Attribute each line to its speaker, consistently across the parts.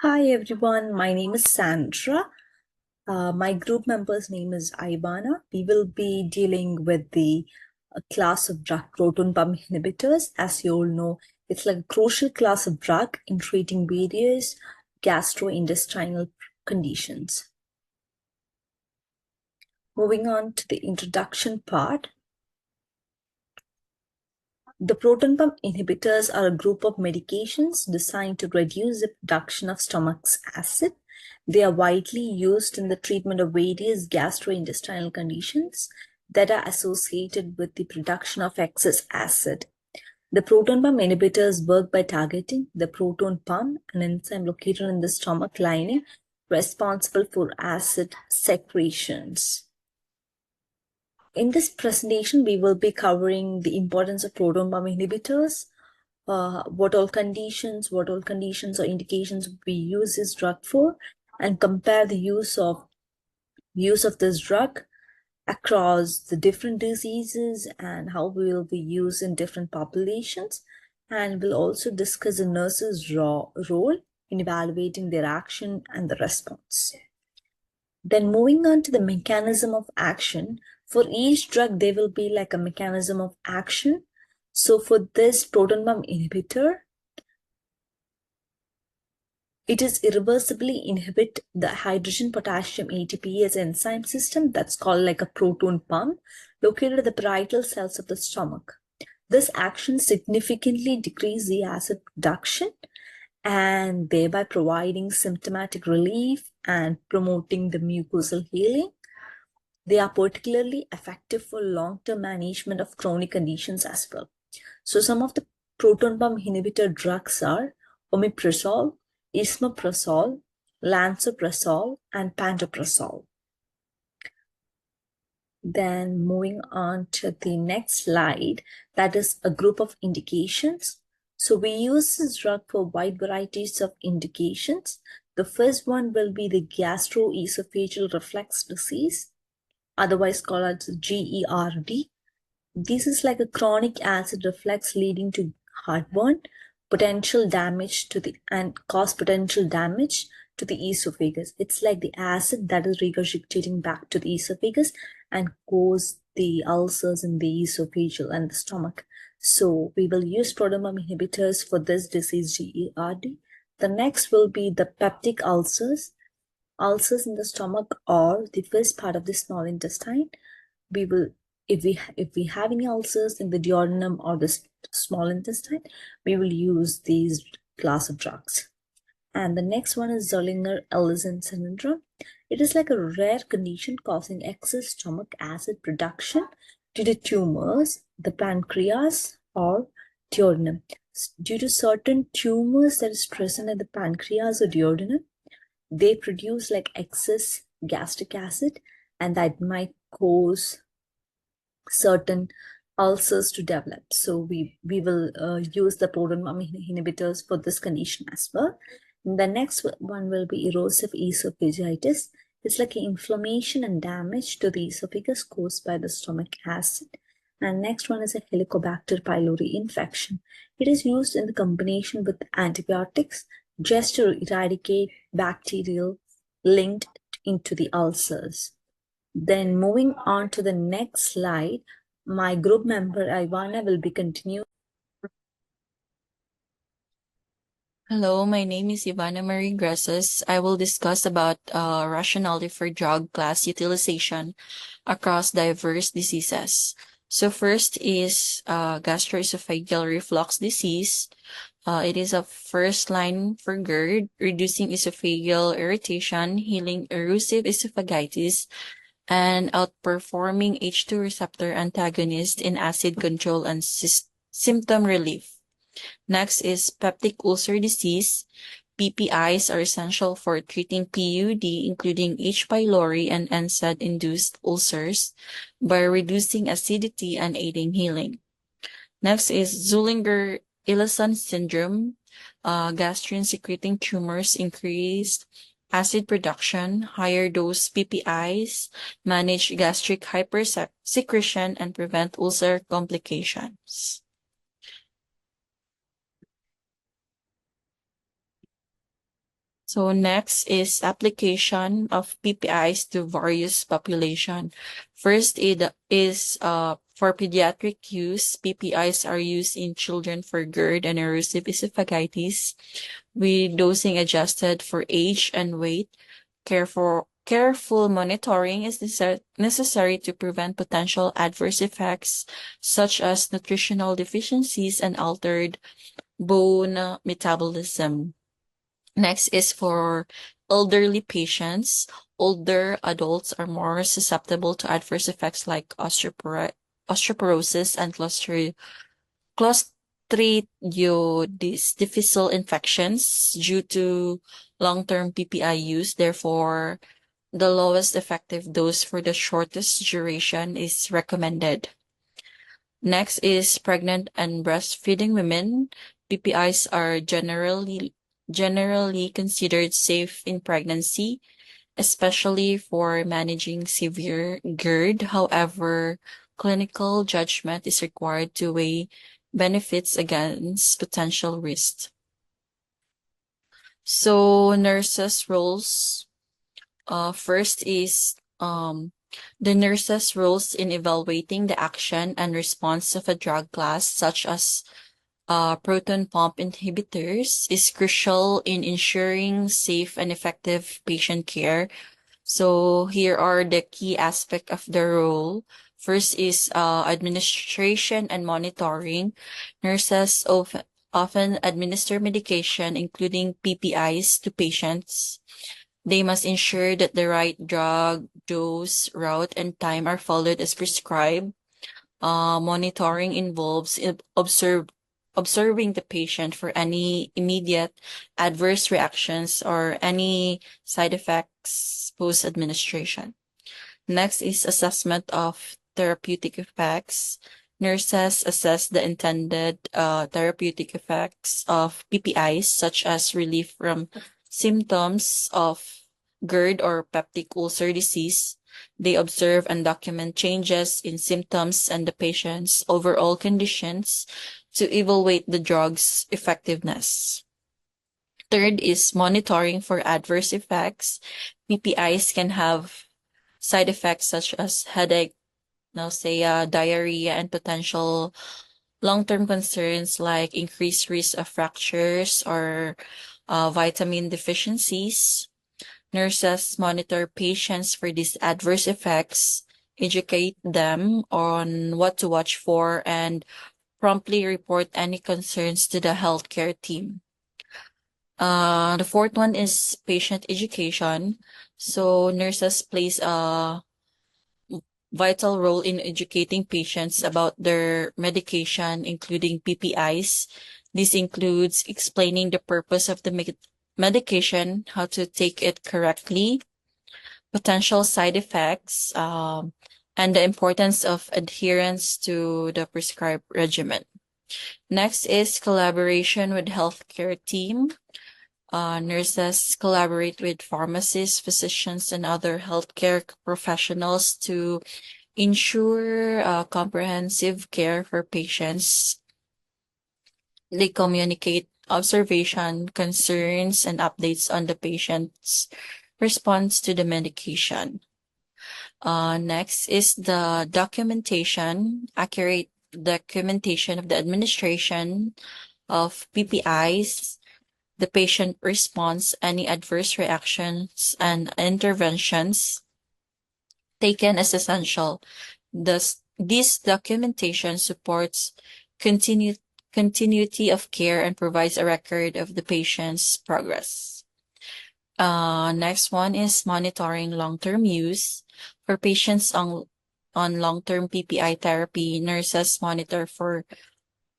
Speaker 1: Hi everyone, my name is Sandra. My group member's name is Ivana. We will be dealing with the class of drug proton pump inhibitors. As you all know, it's like a crucial class of drug in treating various gastrointestinal conditions. Moving on to the introduction part. The proton pump inhibitors are a group of medications designed to reduce the production of stomach's acid. They are widely used in the treatment of various gastrointestinal conditions that are associated with the production of excess acid. The proton pump inhibitors work by targeting the proton pump, an enzyme located in the stomach lining responsible for acid secretions. In this presentation, we will be covering the importance of proton pump inhibitors, what all conditions or indications we use this drug for, and compare the use of this drug across the different diseases and how we will be used in different populations. And we'll also discuss the nurse's role in evaluating their action and the response. Then moving on to the mechanism of action, for each drug, there will be like a mechanism of action. So for this proton pump inhibitor, it is irreversibly inhibit the hydrogen potassium ATPase enzyme system that's called like a proton pump located at the parietal cells of the stomach. This action significantly decreases the acid production and thereby providing symptomatic relief and promoting the mucosal healing. They are particularly effective for long-term management of chronic conditions as well. So some of the proton pump inhibitor drugs are omeprazole, esomeprazole, lansoprazole, and pantoprazole. Then moving on to the next slide, that is a group of indications. So we use this drug for wide varieties of indications. The first one will be the gastroesophageal reflux disease, otherwise called as GERD. This is like a chronic acid reflux leading to heartburn, potential damage to the potential damage to the esophagus. It's like the acid that is regurgitating back to the esophagus and cause the ulcers in the esophageal and the stomach. So we will use proton pump inhibitors for this disease GERD. The next will be the peptic ulcers. Ulcers in the stomach or the first part of the small intestine. We will, if we have any ulcers in the duodenum or the small intestine, we will use these class of drugs. And the next one is Zollinger-Ellison syndrome. It is like a rare condition causing excess stomach acid production due to tumors, the pancreas or duodenum. Due to certain tumors that is present in the pancreas or duodenum, they produce like excess gastric acid, and that might cause certain ulcers to develop. So we will use the proton pump inhibitors for this condition as well. And the next one will be erosive esophagitis. It's like an inflammation and damage to the esophagus caused by the stomach acid. And next one is a Helicobacter pylori infection. It is used in the combination with antibiotics just to eradicate bacterial linked into the ulcers. Then moving on to the next slide, my group member Ivana will be continuing.
Speaker 2: Hello, my name is Ivana Marie Gresses. I will discuss about rationality for drug class utilization across diverse diseases. So first is gastroesophageal reflux disease. It is a first line for GERD, reducing esophageal irritation, healing erosive esophagitis, and outperforming H2 receptor antagonist in acid control and symptom relief. Next is peptic ulcer disease. PPIs are essential for treating PUD, including H. pylori and NSAID-induced ulcers, by reducing acidity and aiding healing. Next is Zollinger-Ellison syndrome. Gastrin-secreting tumors increased acid production. Higher dose PPIs manage gastric hypersecretion and prevent ulcer complications. So next is application of PPIs to various population. First, it is for pediatric use. PPIs are used in children for GERD and erosive esophagitis, with dosing adjusted for age and weight. Careful monitoring is necessary to prevent potential adverse effects such as nutritional deficiencies and altered bone metabolism. Next is for elderly patients. Older adults are more susceptible to adverse effects like osteoporosis and Clostridiodis difficile infections due to long-term PPI use. Therefore, the lowest effective dose for the shortest duration is recommended. Next is pregnant and breastfeeding women. PPIs are generally considered safe in pregnancy, especially for managing severe GERD. However, clinical judgment is required to weigh benefits against potential risks. So nurses' roles, first is the nurses' roles in evaluating the action and response of a drug class, such as proton pump inhibitors, is crucial in ensuring safe and effective patient care. So here are the key aspects of the role. First is administration and monitoring. Nurses often administer medication, including PPIs, to patients. They must ensure that the right drug, dose, route, and time are followed as prescribed. Monitoring involves observing the patient for any immediate adverse reactions or any side effects post-administration. Next is assessment of therapeutic effects. Nurses assess the intended therapeutic effects of PPIs, such as relief from symptoms of GERD or peptic ulcer disease. They observe and document changes in symptoms and the patient's overall conditions to evaluate the drug's effectiveness. Third is monitoring for adverse effects. PPIs can have side effects such as headache, nausea, diarrhea, and potential long-term concerns like increased risk of fractures or vitamin deficiencies. Nurses monitor patients for these adverse effects, educate them on what to watch for, and promptly report any concerns to the healthcare team. The fourth one is patient education. So nurses plays a vital role in educating patients about their medication, including PPIs. This includes explaining the purpose of the medication, how to take it correctly, potential side effects, and the importance of adherence to the prescribed regimen. Next is collaboration with healthcare team. Nurses collaborate with pharmacists, physicians, and other healthcare professionals to ensure comprehensive care for patients. They communicate observation, concerns, and updates on the patient's response to the medication. Next is the documentation, accurate documentation of the administration of PPIs, the patient response, any adverse reactions, and interventions taken as essential. This documentation supports continuity of care and provides a record of the patient's progress. Next one is monitoring long-term use. For patients on long-term PPI therapy, nurses monitor for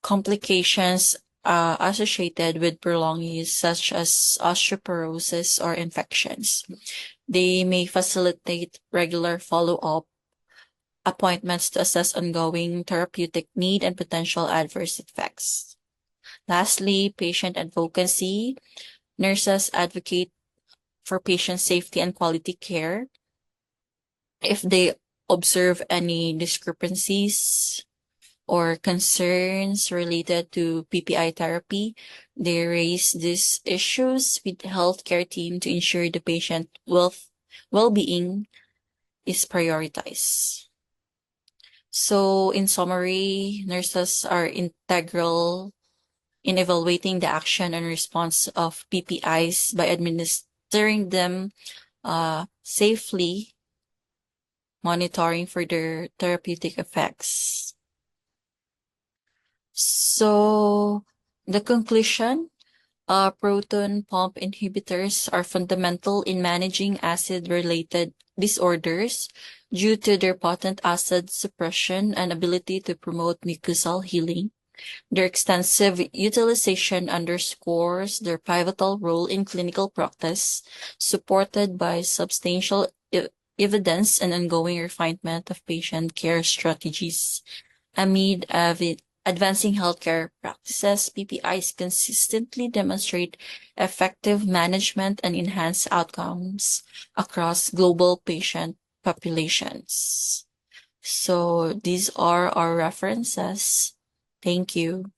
Speaker 2: complications associated with prolonged use, such as osteoporosis or infections. They may facilitate regular follow-up appointments to assess ongoing therapeutic need and potential adverse effects. Lastly, patient advocacy. Nurses advocate for patient safety and quality care. If they observe any discrepancies or concerns related to PPI therapy. They raise these issues with the healthcare team to ensure the patient well-being is prioritized. So in summary, nurses are integral in evaluating the action and response of PPIs by administering them safely, monitoring for their therapeutic effects. So the conclusion, proton pump inhibitors are fundamental in managing acid-related disorders due to their potent acid suppression and ability to promote mucosal healing. Their extensive utilization underscores their pivotal role in clinical practice, supported by substantial evidence and ongoing refinement of patient care strategies. Amid advancing healthcare practices, PPIs consistently demonstrate effective management and enhanced outcomes across global patient populations. So these are our references. Thank you.